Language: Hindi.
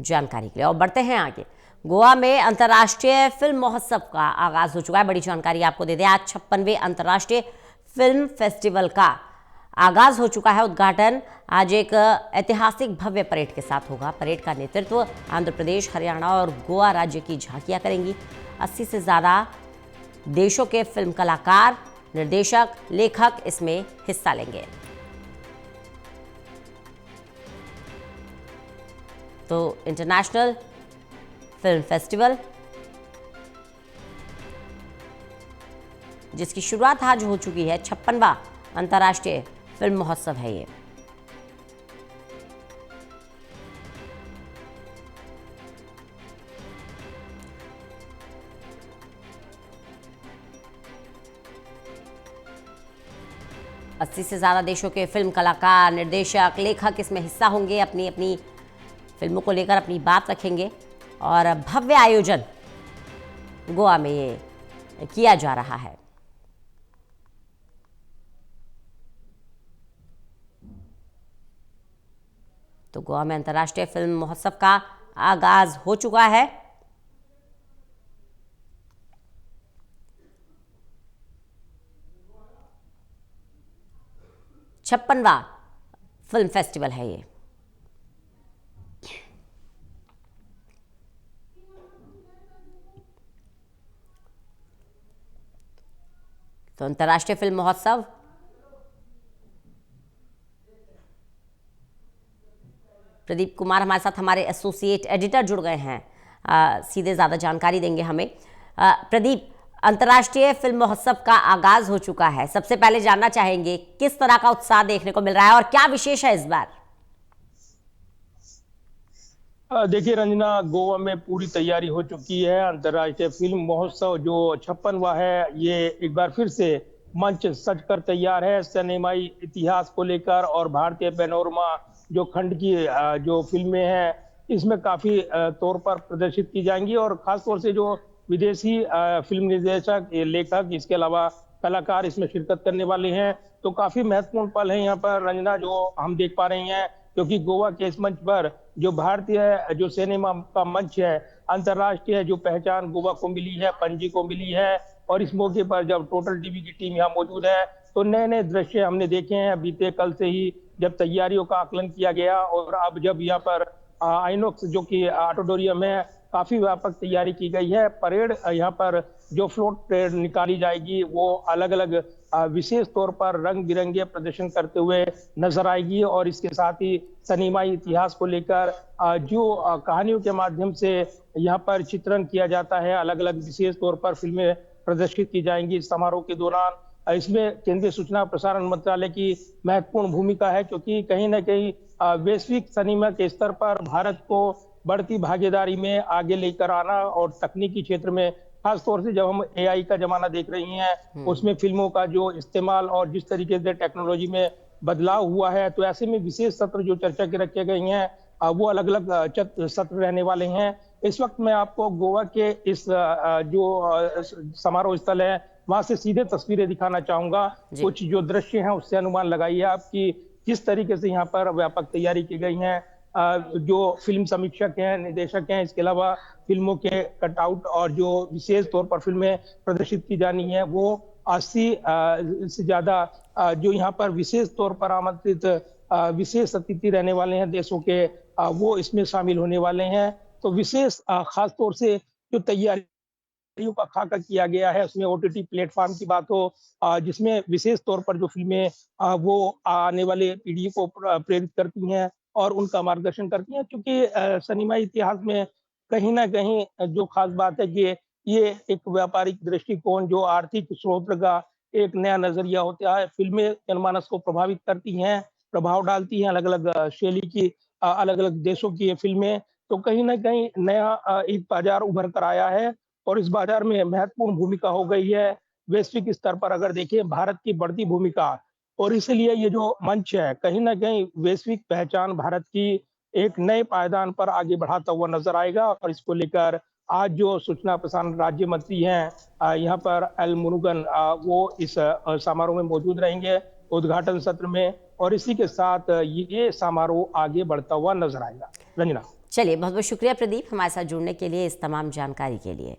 जानकारी के लिए। और बढ़ते हैं आगे। गोवा में अंतर्राष्ट्रीय फिल्म महोत्सव का आगाज हो चुका है। बड़ी जानकारी आपको दे दें, आज 56वें अंतर्राष्ट्रीय फिल्म फेस्टिवल का आगाज हो चुका है। उद्घाटन आज एक ऐतिहासिक भव्य परेड के साथ होगा। परेड का नेतृत्व आंध्र प्रदेश, हरियाणा और गोवा राज्य की झांकियां करेंगी। 80 से ज्यादा देशों के फिल्म कलाकार, निर्देशक, लेखक इसमें हिस्सा लेंगे। तो इंटरनेशनल फिल्म फेस्टिवल, जिसकी शुरुआत आज हो चुकी है, 56वां अंतर्राष्ट्रीय फिल्म महोत्सव है ये। अस्सी से ज्यादा देशों के फिल्म कलाकार, निर्देशक, लेखक इसमें हिस्सा होंगे। अपनी अपनी फिल्मों को लेकर अपनी बात रखेंगे और भव्य आयोजन गोवा में ये किया जा रहा है। तो गोवा में अंतर्राष्ट्रीय फिल्म महोत्सव का आगाज हो चुका है। छप्पनवां फिल्म फेस्टिवल है ये। तो अंतर्राष्ट्रीय फिल्म महोत्सव प्रदीप कुमार हमारे साथ, हमारे एसोसिएट एडिटर जुड़ गए हैं, सीधे ज़्यादा जानकारी देंगे हमें। प्रदीप, अंतर्राष्ट्रीय फिल्म महोत्सव का आगाज हो चुका है। सबसे पहले जानना चाहेंगे किस तरह का उत्साह देखने को मिल रहा है और क्या विशेष है इस बार? देखिए रंजना, गोवा में पूरी तैयारी हो चुकी है। अंतर्राष्ट्रीय फिल्म महोत्सव जो 56वां है, ये एक बार फिर से मंच सज कर तैयार है। सिनेमाई इतिहास को लेकर और भारतीय पैनोरमा जो खंड की जो फिल्में हैं, इसमें काफी तौर पर प्रदर्शित की जाएंगी और खास तौर से जो विदेशी फिल्म निर्देशक, लेखक, इसके अलावा कलाकार इसमें शिरकत करने वाले हैं। तो काफी महत्वपूर्ण पल है यहाँ पर रंजना, जो हम देख पा रहे हैं, क्योंकि गोवा के इस मंच पर जो भारतीय जो सिनेमा का मंच है, अंतर्राष्ट्रीय जो पहचान गोवा को मिली है, पणजी को मिली है। और इस मौके पर जब टोटल टीवी की टीम यहाँ मौजूद है, तो नए नए दृश्य हमने देखे हैं। बीते कल से ही जब तैयारियों का आकलन किया गया और अब जब यहाँ पर आइनॉक्स जो कि ऑडिटोरियम है, काफी व्यापक तैयारी की गई है। परेड यहाँ पर जो फ्लोट परेड निकाली जाएगी, वो अलग अलग विशेष तौर पर रंग बिरंगे प्रदर्शन करते हुए नजर आएगी। और इसके साथ ही सिनेमाई इतिहास को लेकर जो कहानियों के माध्यम से यहाँ पर चित्रण किया जाता है, अलग अलग विशेष तौर पर फिल्में प्रदर्शित की जाएंगी इस समारोह के दौरान। इसमें केंद्रीय सूचना प्रसारण मंत्रालय की महत्वपूर्ण भूमिका है, क्योंकि कहीं ना कहीं वैश्विक सिनेमा के स्तर पर भारत को बढ़ती भागीदारी में आगे लेकर आना और तकनीकी क्षेत्र में, खास तौर से जब हम एआई का जमाना देख रही हैं, उसमें फिल्मों का जो इस्तेमाल और जिस तरीके से टेक्नोलॉजी में बदलाव हुआ है, तो ऐसे में विशेष सत्र जो चर्चा के रखे गए हैं, वो अलग अलग सत्र रहने वाले हैं। इस वक्त मैं आपको गोवा के इस जो समारोह स्थल है, वहां से सीधे तस्वीरें दिखाना चाहूंगा। कुछ जो दृश्य हैं उससे अनुमान लगाइए आपकी किस तरीके से यहाँ पर व्यापक तैयारी की गई है। जो फिल्म समीक्षक हैं, निर्देशक हैं, इसके अलावा फिल्मों के कटआउट और जो विशेष तौर पर फिल्में प्रदर्शित की जानी है, वो 80 से ज्यादा जो यहाँ पर विशेष तौर पर आमंत्रित विशेष अतिथि रहने वाले हैं देशों के, वो इसमें शामिल होने वाले हैं। तो विशेष खास तौर से जो तैयारियों का खाका किया गया है, उसमें ओटीटी प्लेटफॉर्म की बात हो, जिसमें विशेष तौर पर जो फिल्में वो आने वाले पीढ़ी को प्रेरित करती हैं और उनका मार्गदर्शन करती हैं। क्योंकि सिनेमा इतिहास में कहीं ना कहीं जो खास बात है कि ये एक व्यापारिक दृष्टिकोण, जो आर्थिक स्रोत का एक नया नजरिया होता है। फिल्में जनमानस को प्रभावित करती हैं, प्रभाव डालती हैं, अलग अलग शैली की अलग अलग देशों की ये फिल्में। तो कहीं ना कहीं नया एक बाजार उभर कर आया है और इस बाजार में महत्वपूर्ण भूमिका हो गई है। वैश्विक स्तर पर अगर देखें, भारत की बढ़ती भूमिका, और इसलिए ये जो मंच है, कहीं ना कहीं वैश्विक पहचान भारत की एक नए पायदान पर आगे बढ़ाता हुआ नजर आएगा। और इसको लेकर आज जो सूचना प्रसारण राज्य मंत्री हैं यहाँ पर एल मुरुगन, वो इस समारोह में मौजूद रहेंगे उद्घाटन सत्र में, और इसी के साथ ये समारोह आगे बढ़ता हुआ नजर आएगा। रंजना। चलिए, बहुत बहुत शुक्रिया प्रदीप हमारे साथ जुड़ने के लिए, इस तमाम जानकारी के लिए।